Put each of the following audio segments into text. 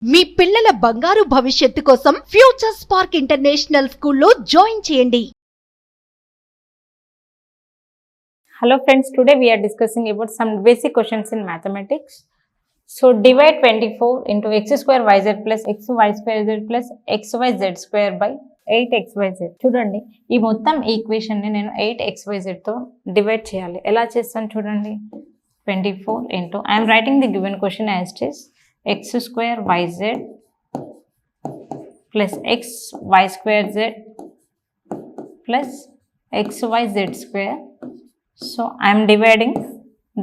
మీ పిల్లల బంగారు భవిష్యత్తు కోసం ఫ్యూచర్ స్పార్క్ ఇంటర్నేషనల్ స్కూల్లో జాయిన్ చేయండి. Hello friends, today we are discussing about some basic questions in mathematics. So divide 24 into x square yz plus xy square z plus xyz square by 8xyz. చూడండి, ఈ మొత్తం equation ని నేను 8xyz తో divide చేయాలి. ఎలా చేస్తాను చూడండి. 24 into I am writing the given question as it is x square yz plus xy square z plus xyz square. So I am dividing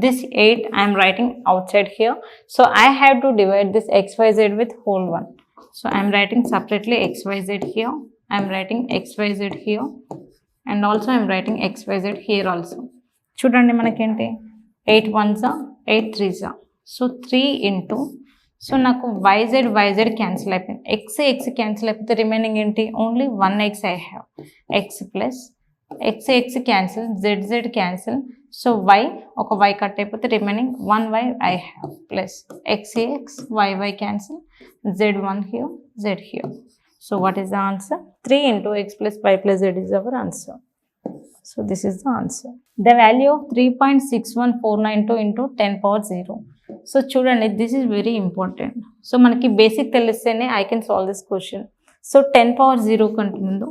this 8, I am writing outside here. So I have to divide this xyz with whole one. So I am writing separately xyz here, I am writing xyz here, and also I am writing xyz here also. చూడండి, మనకేంటి 8 1s 8 3s. So 3 into, so నాకు yz cancel అయిపోయింది, x cancel అయిపోతే remaining ఏంటి, only 1x I have. x plus x cancel, z cancel, so y ఒక y cut అయిపోతే remaining 1y I have plus x y cancel, z1 here, z here. So what is the answer? 3 into x plus y plus z is our answer. So this is the answer. The value of 3.61492 into 10 power 0. So చూడండి, this is very important. So మనకి basic తెలిస్తేనే I can solve this question. So 10 power 0 కంటే ముందు,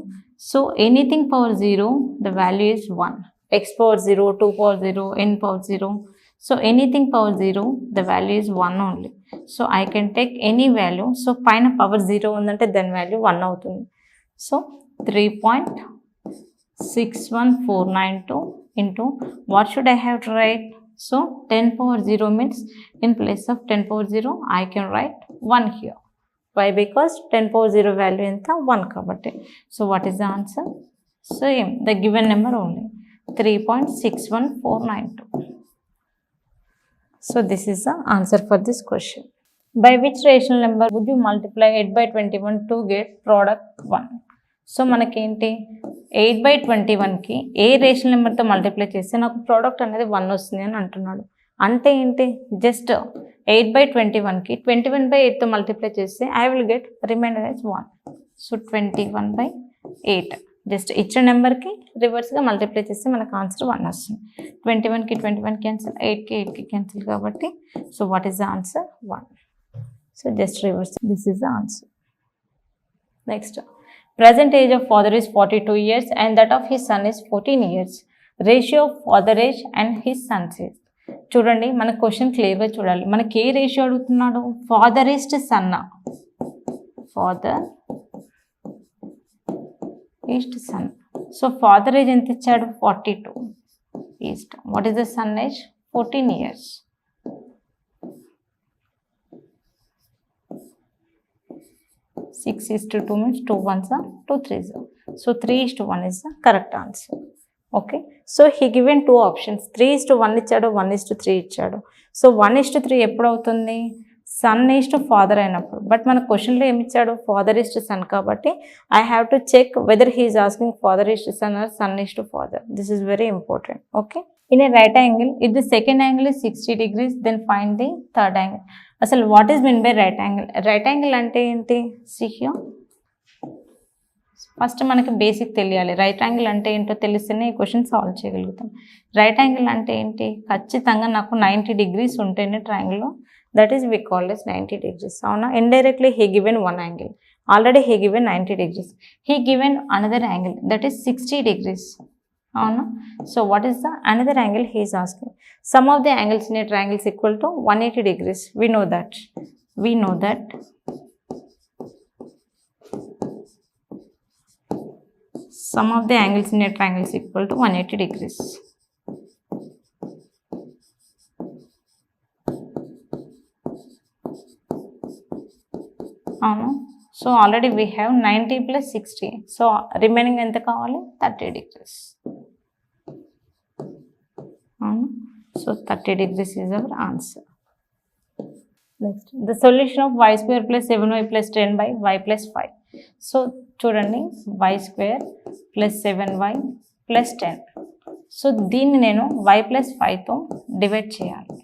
so anything power 0, the value is 1. X power 0, 2 power 0, n power 0. So anything power 0, the value is 1 only. So I can take any value. So పైన power 0 ఉందంటే then value 1 అవుతుంది. So 3.61492 into, what should I have to write? So 10 power 0 means in place of 10 power 0 I can write 1 here. Why? Because 10 power 0 value enta 1 kabatti. So what is the answer? Same, the given number only, 3.61492. So this is the answer for this question. By which rational number would you multiply 8 by 21 to get product 1? So మనకేంటి 8 by 21కి a rational నెంబర్తో multiply చేస్తే నాకు product అనేది 1 వస్తుంది అని అంటున్నాడు. అంటే ఏంటి, జస్ట్ 8 by 21కి 21 by 8తో మల్టిప్లై చేస్తే I will get reminder as 1. So 21 by 8 just ఇచ్చిన నెంబర్కి రివర్స్గా మల్టిప్లై చేస్తే మనకు ఆన్సర్ 1 వస్తుంది. 21కి 21 క్యాన్సిల్, 8కి 8కి క్యాన్సిల్ కాబట్టి, so what is the answer? 1. So just reverse, this is the answer. Next, present age of father is 42 years and that of his son is 14 years. Ratio of father age and his son's age. చూడండి, మన question క్లియర్గా చూడాలి. మనకి ఏ ratio అడుగుతున్నాడు? Father is to son, father is to son. So father age ఎంత ఇచ్చాడు? 42 ఈస్ట్. What is the son age? 14 years. Six is to 2 means 2 1s are 2 3s are. So 3 is to 1 is the correct answer. Okay. So he given two options. 3 is to 1 ఇచ్చాడు, 1 is to 3 ఇచ్చాడు. So 1 is to 3 ఎప్పుడు అవుతుంది? Son is to father అయినప్పుడు. But మన క్వశ్చన్లో ఏమి ఇచ్చాడు? Father is to son. కాబట్టి I have to check whether he is asking father is to son or son is to father. This is very important. Okay. In a right angle, if the second angle is 60 degrees, then find the third angle. అసలు what is mean by right angle? Right angle అంటే ఏంటి? See here. First మనకి basic తెలియాలి. Right angle అంటే ఏంటో తెలిస్తేనే ఈ question solve చేయగలుగుతాం. రైట్ యాంగిల్ అంటే ఏంటి? ఖచ్చితంగా నాకు 90 degrees ఉంటేనే ట్రయాంగిల్లో, that is we called as 90 degrees. అవునా? Indirectly he given one angle, already he given 90 degrees. He given another angle that is 60 degrees. అవునా? So what is the another angle he is asking? Sum of the angles in a triangle is equal to 180 degrees. We know that sum of the angles in a triangle is equal to 180 degrees. అవును. So already we have 90 plus 60. So remaining ఎంత కావాలి? 30 degrees. అవును. So 30 degrees is our answer. Next, the solution of y square plus 7y plus 10 by y plus 5. So చూడండి, y square plus 7y plus 10. So దీన్ని నేను y plus 5తో divide చేయాలి.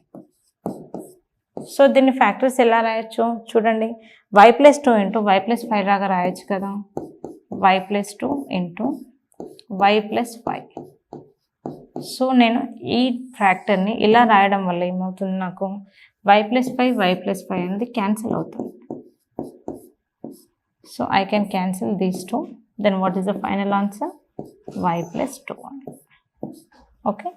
So దీన్ని factors ఎలా రాయొచ్చు చూడండి, y+2 ఇంటూ y+5 లాగా రాయొచ్చు కదా, y+2 ఇంటూ y+5. సో నేను ఈ ఫ్యాక్టర్ని ఇలా రాయడం వల్ల ఏమవుతుంది, నాకు y+5 అనేది క్యాన్సిల్ అవుతుంది. So I can cancel these two. Then what is the final answer, y+2. Okay.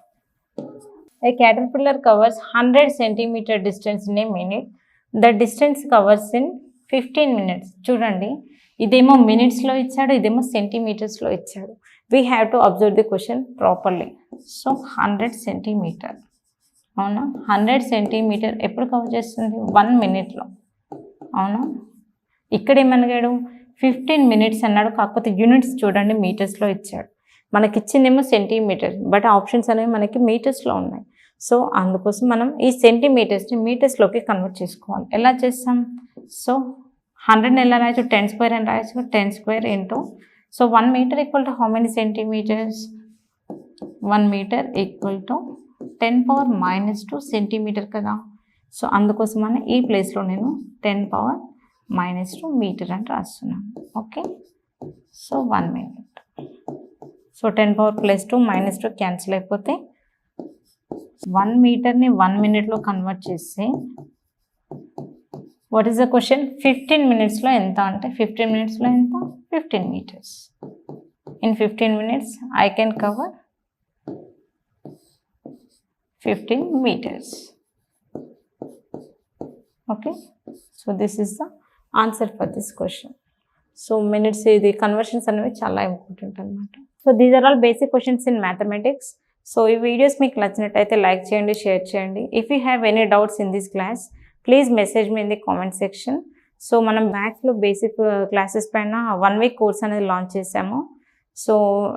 A caterpillar covers 100 centimeter distance in a minute. The distance covers in 15 minutes. చూడండి, ఇదేమో మినిట్స్లో ఇచ్చాడు, ఇదేమో సెంటీమీటర్స్లో ఇచ్చాడు. We have to observe the question properly. So 100 centimeter, అవునా, 100 centimetre ఎప్పుడు cover చేస్తుంది, 1 మినిట్లో, అవునా. ఇక్కడ ఏమనగాడు 15 మినిట్స్ అన్నాడు, కాకపోతే యూనిట్స్ చూడండి మీటర్స్లో ఇచ్చాడు. మనకి ఇచ్చిందేమో సెంటీమీటర్, బట్ ఆప్షన్స్ అనేవి మనకి మీటర్స్లో ఉన్నాయి. సో అందుకోసం మనం ఈ సెంటీమీటర్స్ని మీటర్స్లోకి కన్వర్ట్ చేసుకోవాలి. ఎలా చేస్తాం, సో 100 ఎలా రాయొచ్చు, 10² అని రాయొచ్చు, 10² into, so 1 meter equal to how many centimeters, 1 meter equal to 10⁻⁻² centimeter కదా. సో అందుకోసం అని ఈ ప్లేస్లో నేను 10⁻⁻² మీటర్ అని రాస్తున్నాను. Okay. So 1 minute, so 10⁻+2 -2 cancel అయిపోతే 1 మీటర్ని 1 మినిట్లో కన్వర్ట్ చేస్తే వాట్ ఈస్ ద క్వశ్చన్, 15 మినిట్స్లో ఎంత అంటే 15 మినిట్స్లో ఎంత, 15 meters. In 15 minutes I can cover 15 meters. Okay. So this is the answer for this question. So minutes ఇది కన్వర్షన్స్ అనేవి చాలా ఇంపార్టెంట్ అనమాట. So these are all basic questions in mathematics. So ఈ వీడియోస్ మీకు నచ్చినట్టయితే లైక్ చేయండి, share చేయండి. If you have any doubts in this class please message me in the comment section. So మనం మ్యాథ్స్లో బేసిక్ క్లాసెస్ పైన 1 week course అనేది launch చేసాము. So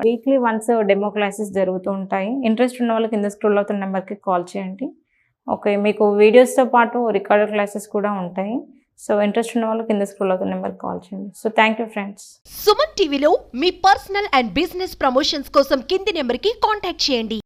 weekly once demo classes జరుగుతూ ఉంటాయి. ఇంట్రెస్ట్ ఉన్న వాళ్ళు కింద స్క్రోల్ అవుతున్న నెంబర్కి కాల్ చేయండి. ఓకే, మీకు వీడియోస్తో పాటు రికార్డెడ్ క్లాసెస్ కూడా ఉంటాయి. సో ఇంట్రెస్ట్ ఉన్న వాళ్ళు కింద స్క్రోల్ అవుతున్న నెంబర్కి కాల్ చేయండి. So thank you friends. Suman టీవీలో మీ పర్సనల్ అండ్ బిజినెస్ ప్రమోషన్స్ కోసం కింది నెంబర్కి కాంటాక్ట్ చేయండి.